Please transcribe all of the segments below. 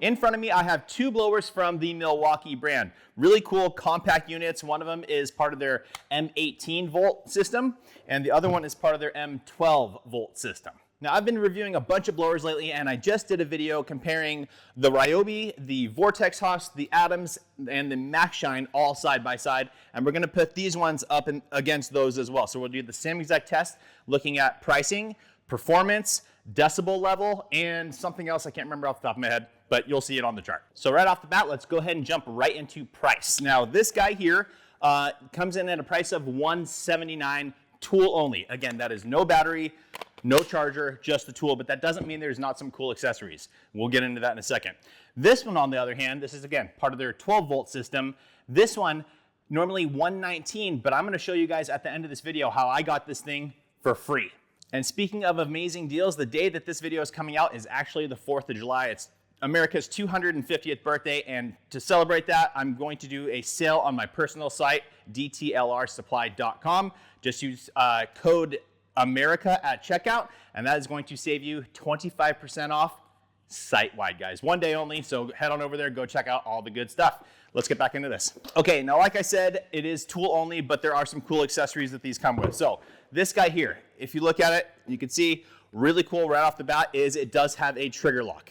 In front of me, I have two blowers from the Milwaukee brand. Really cool compact units. One of them is part of their M18 volt system, and the other one is part of their M12 volt system. Now, I've been reviewing a bunch of blowers lately, and I just did a video comparing the Ryobi, the Vortex Haas, the Adams, and the MaxShine all side by side, and we're gonna put these ones up against those as well. So we'll do the same exact test, looking at pricing, performance, decibel level, and something else I can't remember off the top of my head, but you'll see it on the chart. So right off the bat, let's go ahead and jump right into price. Now, this guy here comes in at a price of $179, tool only. Again, that is no battery, no charger, just the tool, but that doesn't mean there's not some cool accessories. We'll get into that in a second. This one, on the other hand, this is, again, part of their 12-volt system. This one, normally $119, but I'm gonna show you guys at the end of this video how I got this thing for free. And speaking of amazing deals, the day that this video is coming out is actually the 4th of July. It's America's 250th birthday, and to celebrate that, I'm going to do a sale on my personal site, dtlrsupply.com. Just use code America at checkout, and that is going to save you 25% off site-wide, guys. One day only, so head on over there, go check out all the good stuff. Let's get back into this. Okay, now like I said, it is tool only, but there are some cool accessories that these come with. So this guy here, if you look at it, you can see really cool right off the bat is it does have a trigger lock.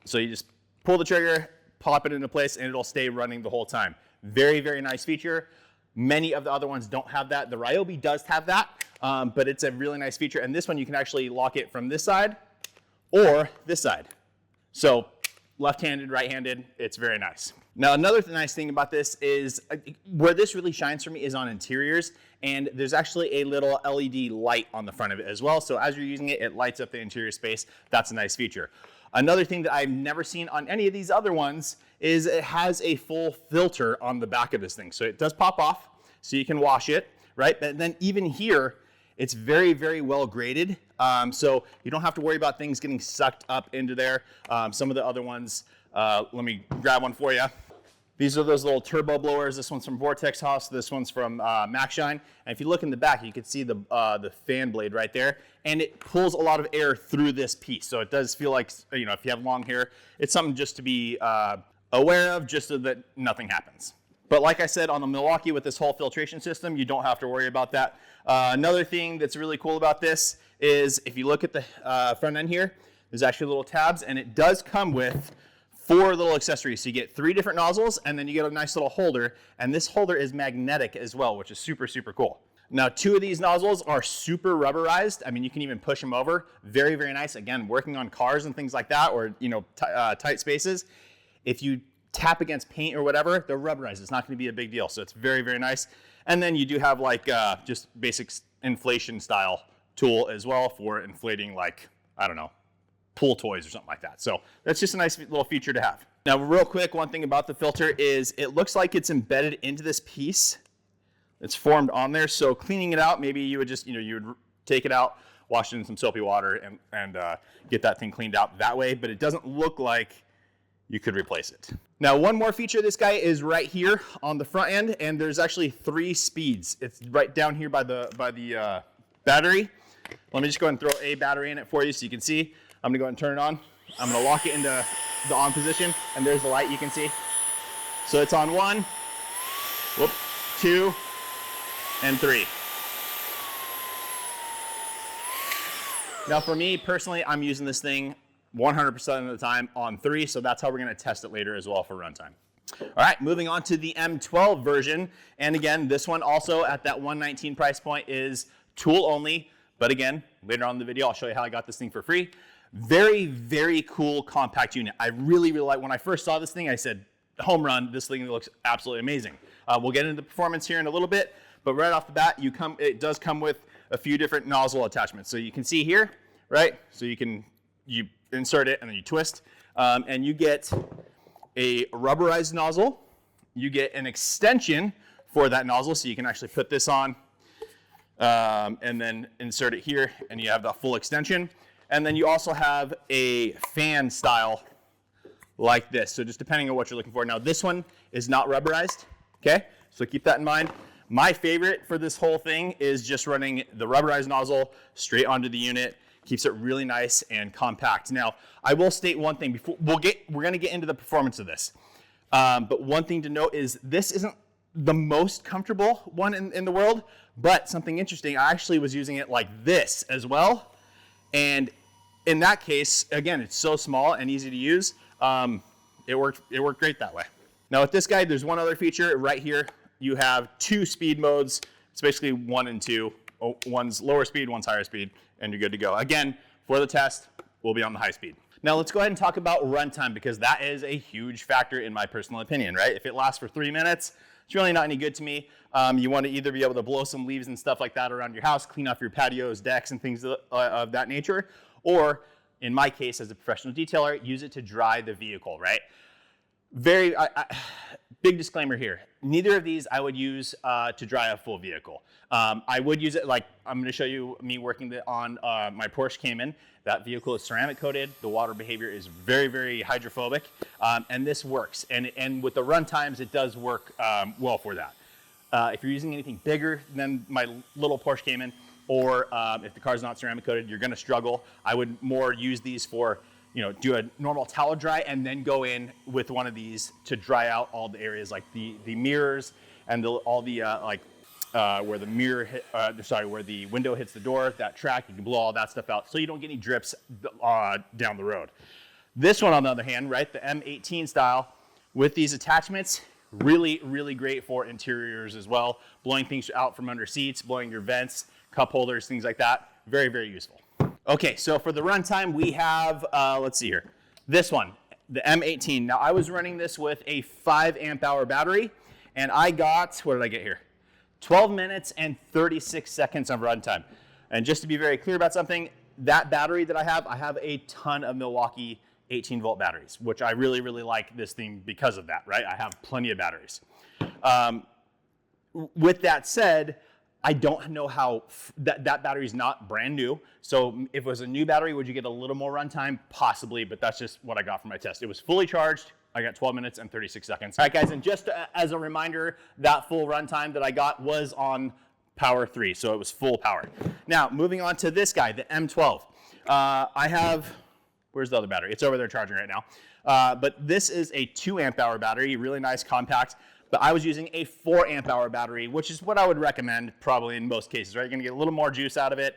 So you just pull the trigger, pop it into place, and it'll stay running the whole time. Very, very nice feature. Many of the other ones don't have that. The Ryobi does have that, but it's a really nice feature. And this one, you can actually lock it from this side or this side. So left-handed, right-handed, it's very nice. Now, another nice thing about this is where this really shines for me is on interiors, and there's actually a little LED light on the front of it as well. So as you're using it, it lights up the interior space. That's a nice feature. Another thing that I've never seen on any of these other ones is it has a full filter on the back of this thing. So it does pop off, so you can wash it, right? But then even here, it's very, very well graded. So you don't have to worry about things getting sucked up into there. Some of the other ones, let me grab one for you. These are those little turbo blowers. This one's from Vortex Haas. This one's from MaxShine. And if you look in the back, you can see the fan blade right there. And it pulls a lot of air through this piece. So it does feel like, you know, if you have long hair, it's something just to be aware of, just so that nothing happens. But like I said, on the Milwaukee with this whole filtration system, you don't have to worry about that. Another thing that's really cool about this is if you look at the front end here, there's actually little tabs, and it does come with 4 little accessories. So you get 3 different nozzles, and then you get a nice little holder, and this holder is magnetic as well, which is super, super cool. Now, 2 of these nozzles are super rubberized. I mean, you can even push them over. Very, very nice. Again, working on cars and things like that, or, you know, tight spaces. If you tap against paint or whatever, they're rubberized. It's not going to be a big deal. So it's very, very nice. And then you do have like just basic inflation style tool as well for inflating, like, I don't know, pool toys or something like that. So that's just a nice little feature to have. Now, real quick, one thing about the filter is it looks like it's embedded into this piece. It's formed on there. So cleaning it out, maybe you would just, you would take it out, wash it in some soapy water, and get that thing cleaned out that way. But it doesn't look like you could replace it. Now, one more feature of this guy is right here on the front end, and there's actually 3 speeds. It's right down here by the battery. Let me just go ahead and throw a battery in it for you so you can see. I'm gonna go ahead and turn it on. I'm gonna lock it into the on position, and there's the light you can see. So it's on 1, 2, and 3. Now, for me personally, I'm using this thing 100% of the time on 3, so that's how we're gonna test it later as well for runtime. All right, moving on to the M12 version. And again, this one also at that $119 price point is tool only. But again, later on in the video, I'll show you how I got this thing for free. Very, very cool compact unit. I really, really like, when I first saw this thing, I said, home run, this thing looks absolutely amazing. We'll get into the performance here in a little bit, but right off the bat, it does come with a few different nozzle attachments. So you can see here, right? So you insert it and then you twist, and you get a rubberized nozzle. You get an extension for that nozzle, so you can actually put this on and then insert it here, and you have the full extension. And then you also have a fan style like this. So just depending on what you're looking for. Now, this one is not rubberized, okay? So keep that in mind. My favorite for this whole thing is just running the rubberized nozzle straight onto the unit. Keeps it really nice and compact. Now, I will state one thing before we're going to get into the performance of this. But one thing to note is this isn't the most comfortable one in the world, but something interesting, I actually was using it like this as well. And in that case, again, it's so small and easy to use. It worked great that way. Now with this guy, there's one other feature right here. You have 2 speed modes. It's basically 1 and 2. One's lower speed, one's higher speed, and you're good to go. Again, for the test, we'll be on the high speed. Now let's go ahead and talk about runtime, because that is a huge factor in my personal opinion, right? If it lasts for 3 minutes, it's really not any good to me. You want to either be able to blow some leaves and stuff like that around your house, clean off your patios, decks, and things of that nature, or in my case as a professional detailer, use it to dry the vehicle, right? Big disclaimer here. Neither of these I would use to dry a full vehicle. I would use it, like I'm going to show you me working on my Porsche Cayman. That vehicle is ceramic coated. The water behavior is very, very hydrophobic, and this works. And with the run times, it does work well for that. If you're using anything bigger than my little Porsche Cayman, or if the car's not ceramic coated, you're going to struggle. I would more use these for, do a normal towel dry and then go in with one of these to dry out all the areas like the mirrors and all the where the mirror where the window hits the door, that track, you can blow all that stuff out so you don't get any drips down the road. This one, on the other hand, right, the M18 style with these attachments, really, really great for interiors as well. Blowing things out from under seats, blowing your vents, cup holders, things like that. Very, very useful. Okay, so for the runtime, we have, let's see here, this one, the M18. Now, I was running this with a 5 amp hour battery, and I got, what did I get here? 12 minutes and 36 seconds of runtime. And just to be very clear about something, that battery that I have a ton of Milwaukee 18-volt batteries, which I really, really like this thing because of that, right? I have plenty of batteries. With that said, I don't know how that battery is not brand new. So if it was a new battery, would you get a little more runtime? Possibly, but that's just what I got from my test. It was fully charged. I got 12 minutes and 36 seconds. All right, guys, and just as a reminder, that full runtime that I got was on power 3, so it was full power. Now, moving on to this guy, the M12. I have, where's the other battery? It's over there charging right now. But this is a 2 amp hour battery, really nice, compact. But I was using a 4 amp hour battery, which is what I would recommend probably in most cases, right? You're gonna get a little more juice out of it.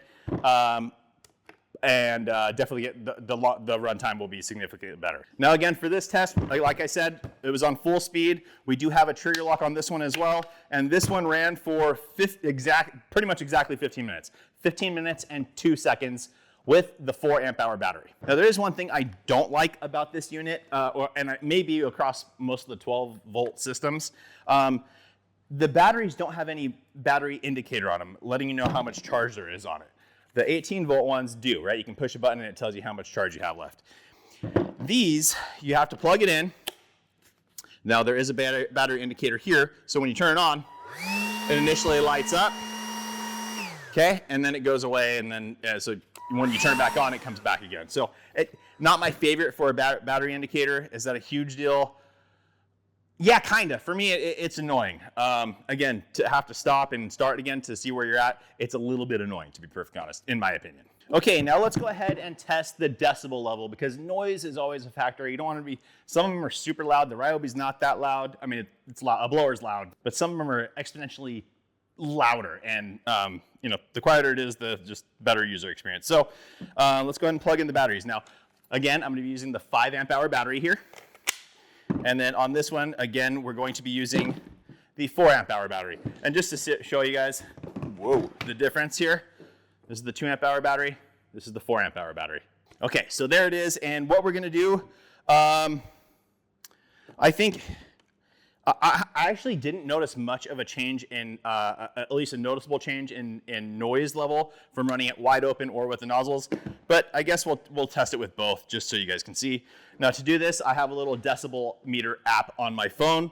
And definitely get the runtime will be significantly better. Now again, for this test, like I said, it was on full speed. We do have a trigger lock on this one as well, and this one ran for pretty much exactly 15 minutes. 15 minutes and 2 seconds with the 4 amp hour battery. Now there is one thing I don't like about this unit, and maybe across most of the 12-volt systems. The batteries don't have any battery indicator on them, letting you know how much charge there is on it. The 18-volt ones do, right? You can push a button and it tells you how much charge you have left. These, you have to plug it in. Now there is a battery indicator here, so when you turn it on, it initially lights up, okay? And then it goes away, and then so when you turn it back on, it comes back again. So not my favorite for a battery indicator. Is that a huge deal? Yeah, kind of. For me, it's annoying. Again, to have to stop and start again to see where you're at, it's a little bit annoying, to be perfectly honest, in my opinion. Okay, now let's go ahead and test the decibel level, because noise is always a factor. You don't want to be, some of them are super loud. The Ryobi's not that loud. I mean, it's loud. A blower's loud, but some of them are exponentially louder. And, the quieter it is, the just better user experience. So let's go ahead and plug in the batteries. Now, again, I'm going to be using the 5 amp hour battery here. And then on this one, again, we're going to be using the 4 amp hour battery. And just to show you guys, the difference here, this is the 2 amp hour battery, this is the 4 amp hour battery. Okay, so there it is. And what we're gonna do, I think, I actually didn't notice much of a change in, at least a noticeable change in noise level from running it wide open or with the nozzles, but I guess we'll test it with both just so you guys can see. Now to do this, I have a little decibel meter app on my phone.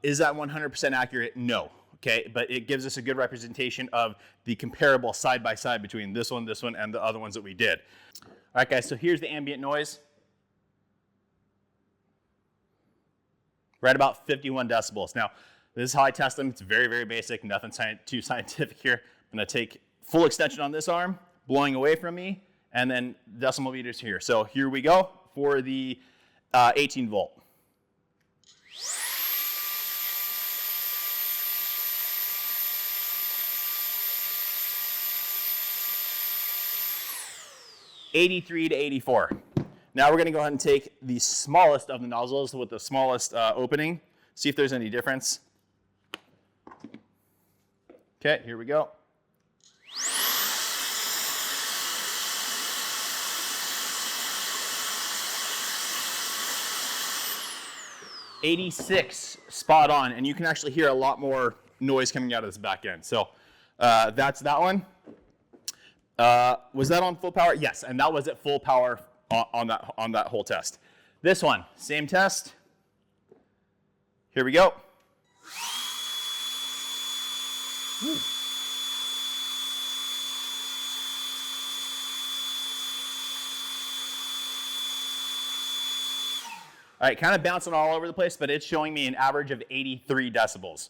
Is that 100% accurate? No, okay, but it gives us a good representation of the comparable side by side between this one, and the other ones that we did. All right guys, so here's the ambient noise. Right about 51 decibels. Now, this is how I test them. It's very, very basic, nothing too scientific here. I'm gonna take full extension on this arm, blowing away from me, and then decimal meters here. So here we go for the 18 volt. $83 to $84. Now we're going to go ahead and take the smallest of the nozzles with the smallest opening, see if there's any difference. Okay, here we go. $86, spot on, and you can actually hear a lot more noise coming out of this back end. So that's that one. Was that on full power? Yes, and that was at full power on that whole test. This one, same test. Here we go. Woo. All right, kind of bouncing all over the place, but it's showing me an average of 83 decibels.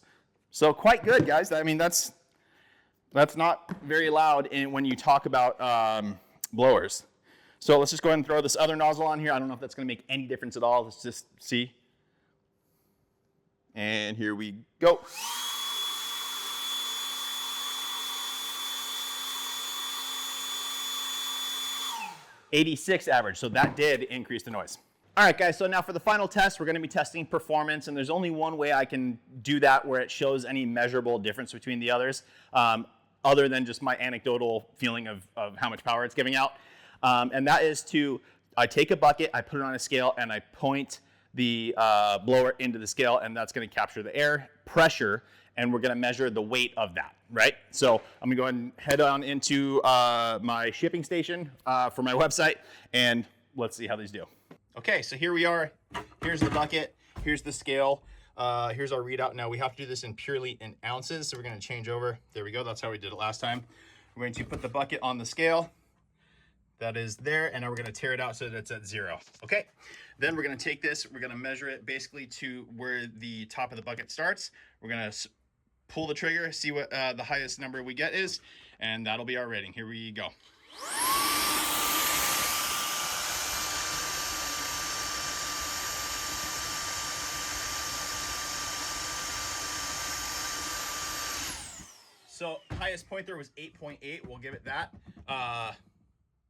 So quite good, guys. I mean, that's not very loud when you talk about blowers. So let's just go ahead and throw this other nozzle on here. I don't know if that's going to make any difference at all. Let's just see. And here we go. $86 average, so that did increase the noise. All right, guys, so now for the final test, we're going to be testing performance, and there's only one way I can do that where it shows any measurable difference between the others, other than just my anecdotal feeling of how much power it's giving out. And that is I take a bucket, I put it on a scale, and I point the blower into the scale, and that's going to capture the air pressure, and we're going to measure the weight of that, right? So I'm going to go ahead and head on into my shipping station for my website, and let's see how these do. Okay, so here we are. Here's the bucket. Here's the scale. Here's our readout. Now we have to do this purely in ounces, so we're going to change over. There we go. That's how we did it last time. We're going to put the bucket on the scale. That is there, and now we're going to tear it out so that it's at 0. Okay, then we're going to take this. We're going to measure it basically to where the top of the bucket starts. We're going to pull the trigger, see what the highest number we get is, and that'll be our rating. Here we go. So highest point there was 8.8. We'll give it that.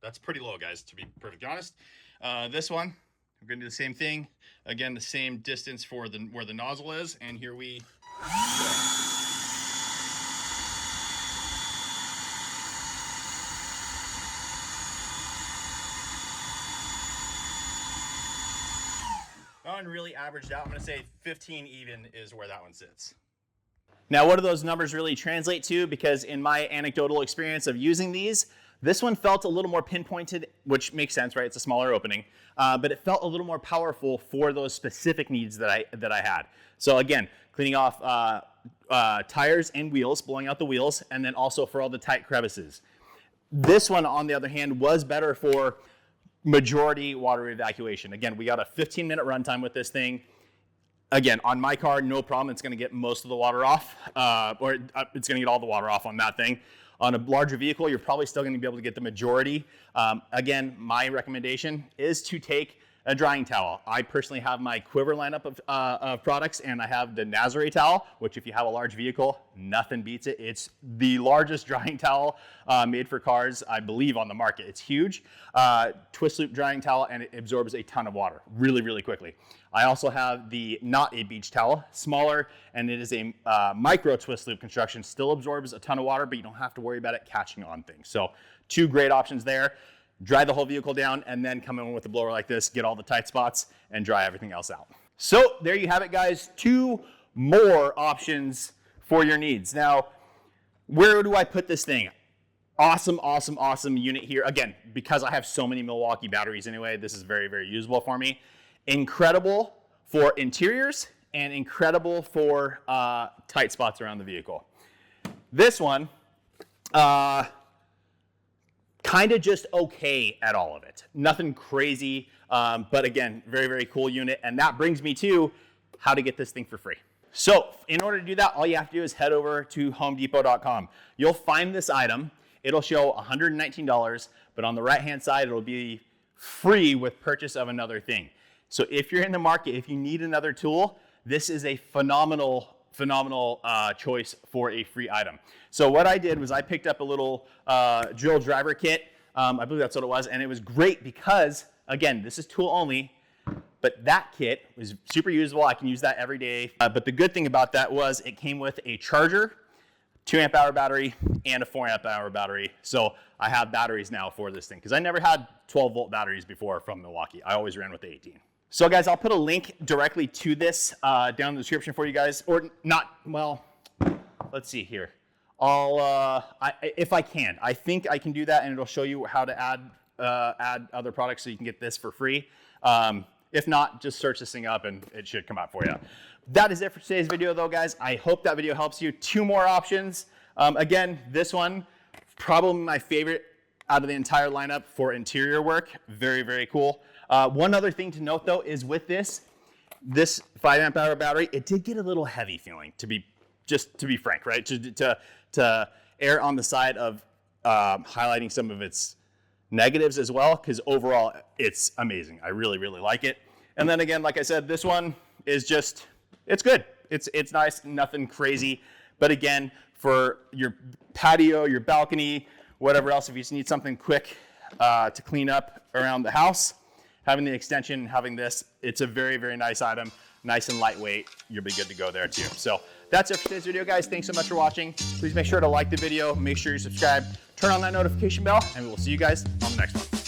That's pretty low, guys, to be perfectly honest. This one, we're going to do the same thing. Again, the same distance for where the nozzle is, and here we go. That one really averaged out. I'm going to say 15 even is where that one sits. Now, what do those numbers really translate to? Because in my anecdotal experience of using these, this one felt a little more pinpointed, which makes sense, right? It's a smaller opening, but it felt a little more powerful for those specific needs that I had. So again, cleaning off tires and wheels, blowing out the wheels, and then also for all the tight crevices. This one, on the other hand, was better for majority water evacuation. Again, we got a 15-minute runtime with this thing. Again, on my car, no problem. It's going to get most of the water off, or it's going to get all the water off on that thing. On a larger vehicle, you're probably still going to be able to get the majority. Again, my recommendation is to take a drying towel. I personally have my QUIVR lineup of products, and I have the Nazare towel, which if you have a large vehicle, nothing beats it. It's the largest drying towel made for cars, I believe, on the market. It's huge. Twist loop drying towel, and it absorbs a ton of water really, really quickly. I also have the Not a Beach towel, smaller, and it is a micro twist loop construction. Still absorbs a ton of water, but you don't have to worry about it catching on things. So 2 great options there. Dry the whole vehicle down, and then come in with a blower like this, get all the tight spots, and dry everything else out. So there you have it, guys. 2 more options for your needs. Now, where do I put this thing? Awesome, awesome, awesome unit here. Again, because I have so many Milwaukee batteries anyway, this is very, very usable for me. Incredible for interiors and incredible for tight spots around the vehicle. This one, kind of just okay at all of it. Nothing crazy, but again, very, very cool unit. And that brings me to how to get this thing for free. So in order to do that, all you have to do is head over to homedepot.com. You'll find this item, it'll show $119, but on the right-hand side, it'll be free with purchase of another thing. So if you're in the market, if you need another tool, this is a phenomenal choice for a free item. So what I did was I picked up a little drill driver kit. I believe that's what it was, and it was great because, again, this is tool only, but that kit was super usable. I can use that every day. But the good thing about that was it came with a charger, 2 amp hour battery, and a 4 amp hour battery. So I have batteries now for this thing because I never had 12 volt batteries before from Milwaukee. I always ran with the 18. So guys, I'll put a link directly to this down in the description for you guys, or not, well, let's see here. If I can, I think I can do that, and it'll show you how to add other products so you can get this for free. If not, just search this thing up and it should come out for you. That is it for today's video though, guys. I hope that video helps you. 2 more options. Again, this one, probably my favorite out of the entire lineup for interior work. Very, very cool. One other thing to note though is with this 5 amp hour battery, it did get a little heavy feeling, to be frank, right? To err on the side of highlighting some of its negatives as well, because overall it's amazing. I really, really like it. And then again, like I said, this one is just, it's good. It's nice, nothing crazy. But again, for your patio, your balcony, whatever else, if you just need something quick to clean up around the house, having the extension, having this, it's a very, very nice item. Nice and lightweight, you'll be good to go there too. So that's it for today's video, guys. Thanks so much for watching. Please make sure to like the video, make sure you subscribe, turn on that notification bell, and we will see you guys on the next one.